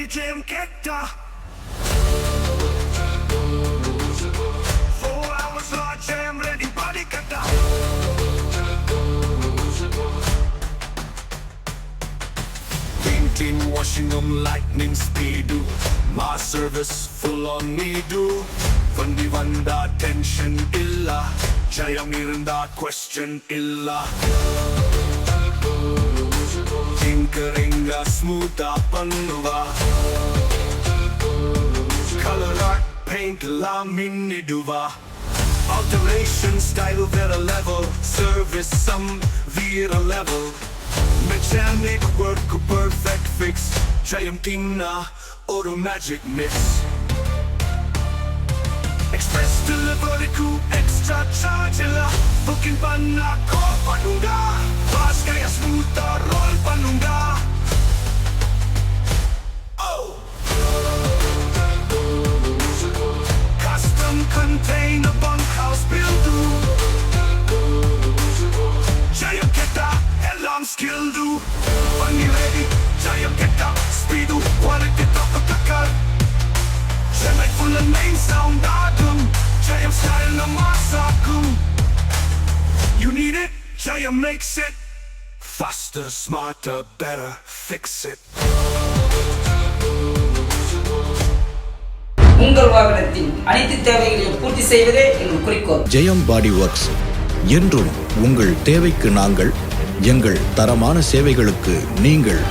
Jayam Ketta. 4 hours large Jayam ready body kata. Painting, washing lightning speed. My service full on Nadu. Vandi vanda tension illa. Jayam irunda question illa. Tinkering smooth pannuva. Color art paint la miniduva. Alteration style vera level. Service some vera level. Mechanic work perfect fix. Jayam Tina or magic mix. Express delivery ku extra charge la. Booking panna call panunga. Fast kaya smooth roll panunga. Oh. Custom container bunk house build. Jayam Ketta elam skill do. Funny ready. Jayam Ketta speed do. Quality top of the car. Chennai full and main sound agum. Jayam style na masagum. You need it, Jayam makes it. Faster, smarter, better, fix it. உங்கள் வாகனத்தின் அனைத்து தேவைகளையும் பூர்த்தி செய்வதே எங்கள் குறிக்கோள். ஜெயம் பாடி works என்றும் உங்கள் தேவைக்கு நாங்கள், எங்கள் தரமான சேவைகளுக்கு நீங்கள்.